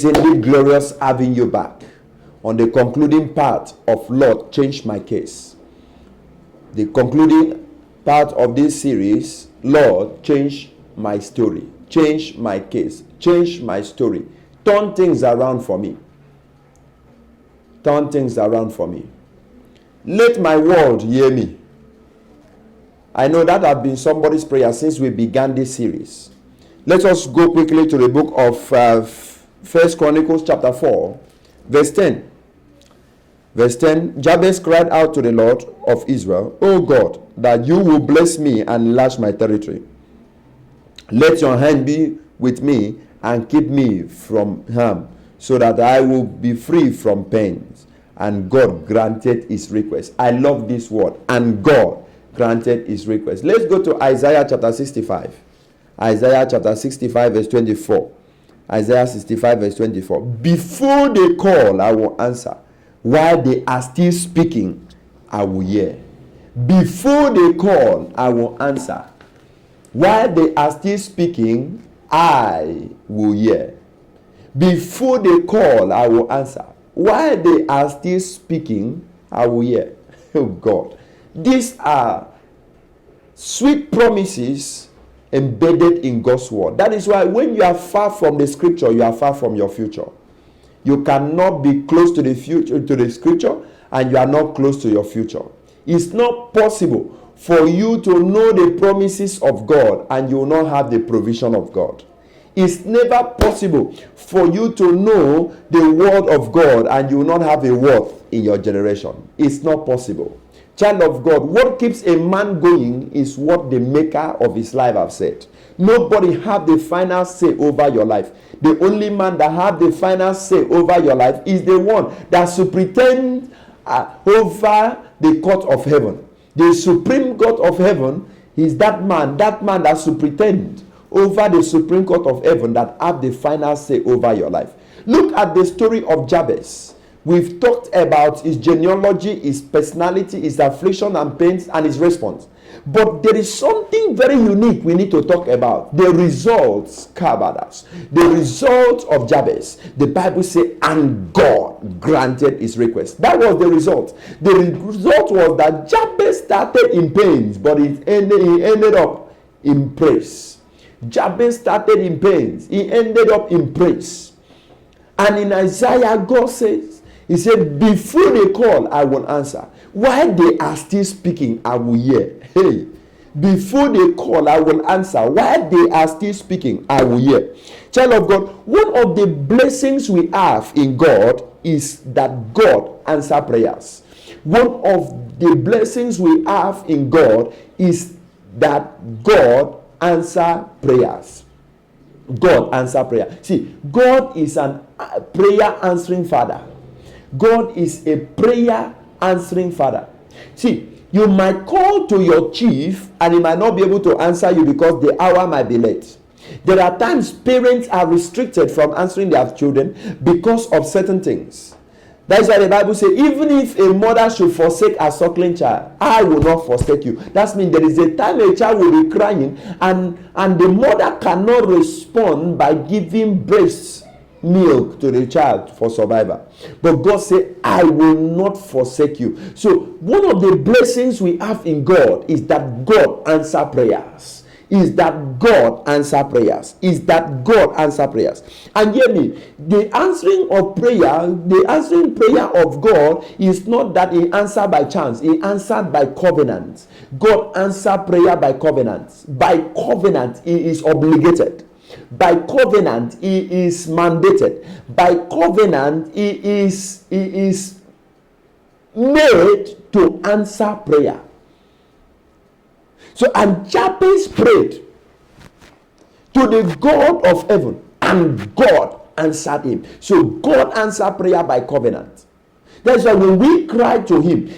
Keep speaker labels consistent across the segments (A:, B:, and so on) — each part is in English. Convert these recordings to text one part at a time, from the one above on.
A: It's indeed glorious having you back on the concluding part of Lord, Change My Case. The concluding part of this series, Lord, Change My Story. Change my case. Change my story. Turn things around for me. Turn things around for me. Let my world hear me. I know that has been somebody's prayer since we began this series. Let us go quickly to the book of 1 Chronicles chapter 4, verse 10. Verse 10, Jabez cried out to the Lord of Israel, O God, that you will bless me and enlarge my territory. Let your hand be with me and keep me from harm, so that I will be free from pains. And God granted his request. I love this word. And God granted his request. Let's go to Isaiah chapter 65. Isaiah chapter 65 verse 24. Isaiah 65 verse 24. Before they call, I will answer. While they are still speaking, I will hear. Before they call, I will answer. While they are still speaking, I will hear. Before they call, I will answer. While they are still speaking, I will hear. Oh God. These are sweet promises embedded in God's word. That is why when you are far from the scripture, you are far from your future. You cannot be close to the future, to the scripture, and you are not close to your future. It's not possible for you to know the promises of God and you will not have the provision of God. It's never possible for you to know the word of God and you will not have a word in your generation. It's not possible. Child of God, what keeps a man going is what the maker of his life have said. Nobody have the final say over your life. The only man that have the final say over your life is the one that superintends over the court of heaven. The supreme court of heaven is that man that superintends over the supreme court of heaven, that have the final say over your life. Look at the story of Jabez. We've talked about his genealogy, his personality, his affliction and pains, and his response. But there is something very unique we need to talk about. The results, Kabadas. The results of Jabez. The Bible says, and God granted his request. That was the result. The result was that Jabez started in pains, but he ended up in praise. Jabez started in pains. He ended up in praise. And in Isaiah, God says, he said, before they call, I will answer. While they are still speaking, I will hear. Hey, before they call, I will answer. While they are still speaking, I will hear. Child of God, one of the blessings we have in God is that God answers prayers. One of the blessings we have in God is that God answers prayers. God answers prayer. See, God is a prayer answering Father. God is a prayer answering Father. See, you might call to your chief and he might not be able to answer you because the hour might be late. There are times parents are restricted from answering their children because of certain things. That's why the Bible says, even if a mother should forsake a suckling child, I will not forsake you. That means there is a time a child will be crying and the mother cannot respond by giving breast milk to the child for survival. But God said, I will not forsake you. So one of the blessings we have in God is that God answers prayers. Is that God answers prayers. Is that God answers prayers. And hear me, the answering prayer of God is not that he answered by chance. He answered by covenant. God answers prayer by covenant. By covenant, he is obligated. By covenant, he is mandated. By covenant, he is made to answer prayer. So, and Jabez prayed to the God of heaven, and God answered him. So, God answered prayer by covenant. That's why when we cried to him,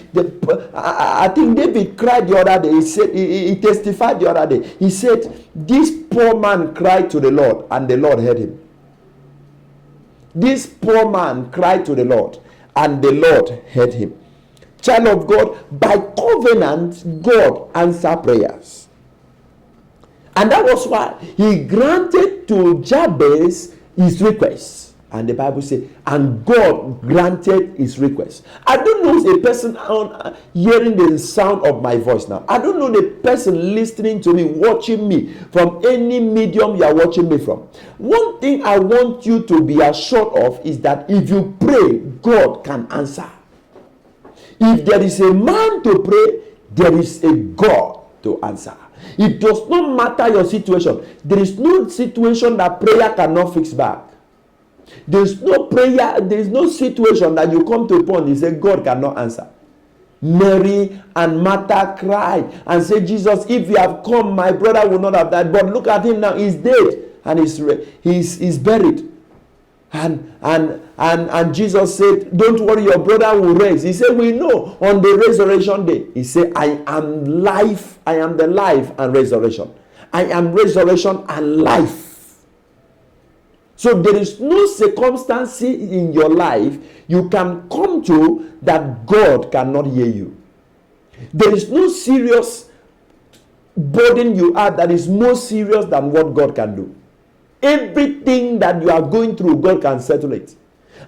A: I think David cried the other day. He said, he testified the other day. He said, this poor man cried to the Lord, and the Lord heard him. This poor man cried to the Lord, and the Lord heard him. Child of God, by covenant, God answered prayers. And that was why he granted to Jabez his request. And the Bible says, and God granted his request. I don't know a person hearing the sound of my voice now. I don't know the person listening to me, watching me from any medium you are watching me from. One thing I want you to be assured of is that if you pray, God can answer. If there is a man to pray, there is a God to answer. It does not matter your situation. There is no situation that prayer cannot fix back. There is no prayer, there is no situation that you come to a point and say God cannot answer. Mary and Martha cried and said, Jesus, if you have come, my brother will not have died. But look at him now, he's dead and he's buried. And Jesus said, don't worry, your brother will rise. He said, we know on the resurrection day. He said, I am life, I am the life and resurrection. I am resurrection and life. So there is no circumstance in your life you can come to that God cannot hear you. There is no serious burden you have that is more serious than what God can do. Everything that you are going through, God can settle it.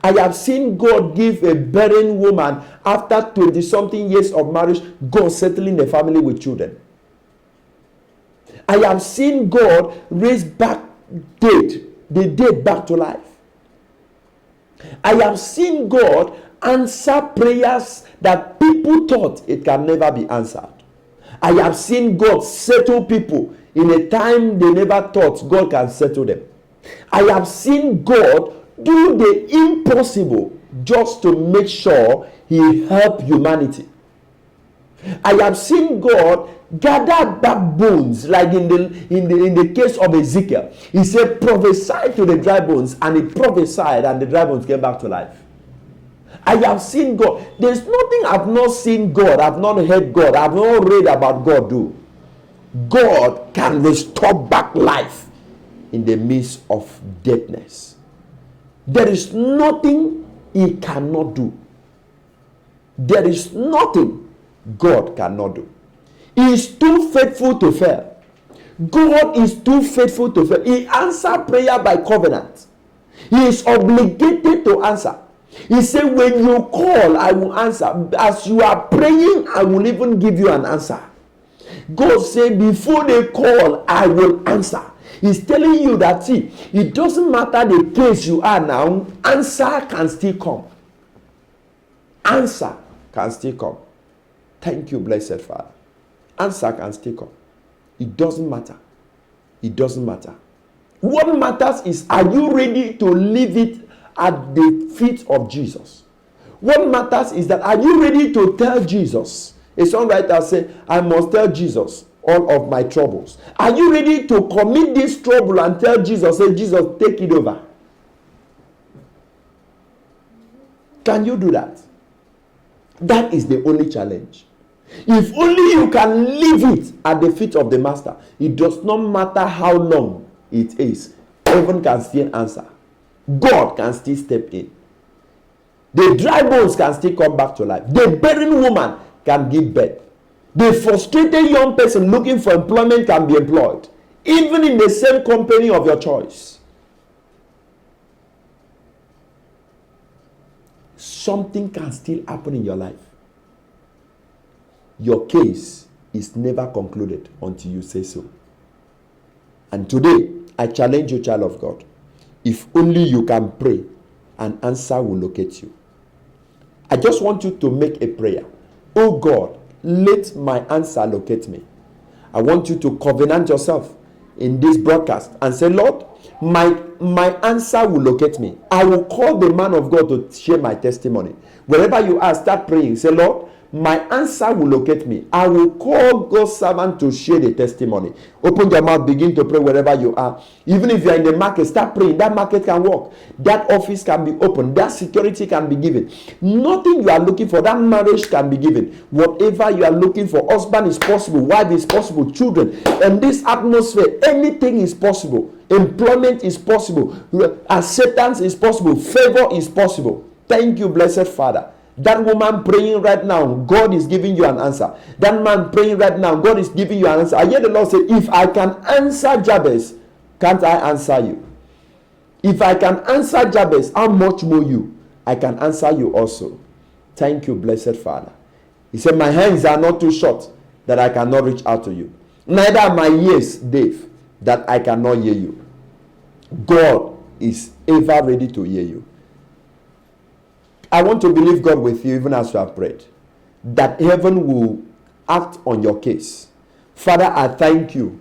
A: I have seen God give a barren woman, after 20-something years of marriage, God settling the family with children. I have seen God raise back the dead back to life. I have seen God answer prayers that people thought it can never be answered. I have seen God settle people in a time they never thought God can settle them. I have seen God do the impossible just to make sure he helped humanity. I have seen God gather back bones, like in the case of Ezekiel. He said, prophesy to the dry bones, and he prophesied, and the dry bones came back to life. I have seen God. There's nothing I've not seen God, I've not heard God, I've not read about God do. God can restore back life in the midst of deadness. There is nothing he cannot do. There is nothing God cannot do. He is too faithful to fail. God is too faithful to fail. He answers prayer by covenant. He is obligated to answer. He said, when you call, I will answer. As you are praying, I will even give you an answer. God said, before they call, I will answer. He's telling you that, see, it doesn't matter the place you are now, answer can still come. Answer can still come. Thank you, blessed Father. Answer can still come. It doesn't matter. It doesn't matter. What matters is, are you ready to leave it at the feet of Jesus? What matters is that, are you ready to tell Jesus? A songwriter said, I must tell Jesus all of my troubles. Are you ready to commit this trouble and tell Jesus, say, Jesus, take it over? Can you do that? That is the only challenge. If only you can leave it at the feet of the Master, it does not matter how long it is. Heaven can still answer. God can still step in. The dry bones can still come back to life. The barren woman can give birth. The frustrated young person looking for employment can be employed, even in the same company of your choice. Something can still happen in your life. Your case is never concluded until you say so. And today, I challenge you, child of God. If only you can pray, an answer will locate you. I just want you to make a prayer. Oh God, let my answer locate me. I want you to covenant yourself in this broadcast and say, Lord, my answer will locate me. I will call the man of God to share my testimony. Wherever you are, start praying. Say, Lord, my answer will locate me. I will call God's servant to share the testimony. Open your mouth, begin to pray wherever you are. Even if you are in the market, start praying. That market can work. That office can be opened. That security can be given. Nothing you are looking for, that marriage can be given. Whatever you are looking for, husband is possible, wife is possible, children. In this atmosphere, anything is possible. Employment is possible. Acceptance is possible. Favor is possible. Thank you, blessed Father. That woman praying right now, God is giving you an answer. That man praying right now, God is giving you an answer. I hear the Lord say, if I can answer Jabez, can't I answer you? If I can answer Jabez, how much more you? I can answer you also. Thank you, blessed Father. He said, my hands are not too short that I cannot reach out to you. Neither are my ears, Dave, that I cannot hear you. God is ever ready to hear you. I want to believe God with you even as you have prayed, that heaven will act on your case. Father, I thank you.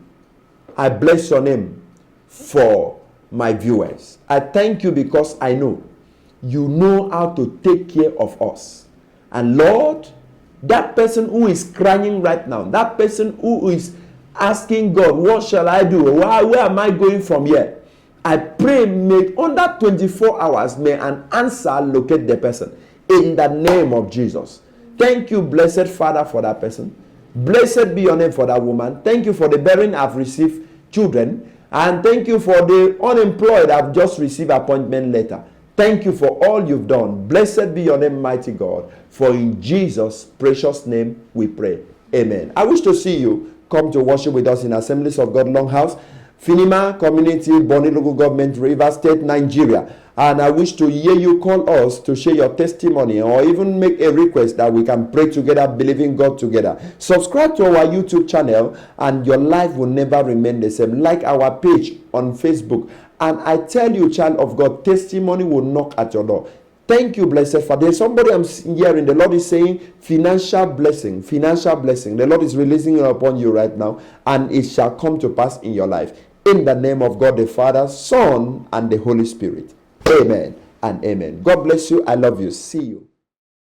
A: I bless your name for my viewers. I thank you because I know you know how to take care of us. And Lord, that person who is crying right now, that person who is asking God, what shall I do? Where am I going from here? I pray, may under 24 hours, may an answer locate the person in the name of Jesus. Thank you, blessed Father, for that person. Blessed be your name for that woman. Thank you for the bearing I've received children. And thank you for the unemployed I've just received appointment letter. Thank you for all you've done. Blessed be your name, mighty God. For in Jesus' precious name we pray. Amen. I wish to see you come to worship with us in Assemblies of God Longhouse, Finima Community, Bonny Local Government, Rivers State, Nigeria. And I wish to hear you call us to share your testimony or even make a request that we can pray together, believing God together. Subscribe to our YouTube channel and your life will never remain the same. Like our page on Facebook. And I tell you, child of God, testimony will knock at your door. Thank you, blessed Father. There's somebody I'm hearing. The Lord is saying financial blessing, financial blessing. The Lord is releasing it upon you right now, and it shall come to pass in your life. In the name of God the Father, Son, and the Holy Spirit. Amen and amen. God bless you. I love you. See you.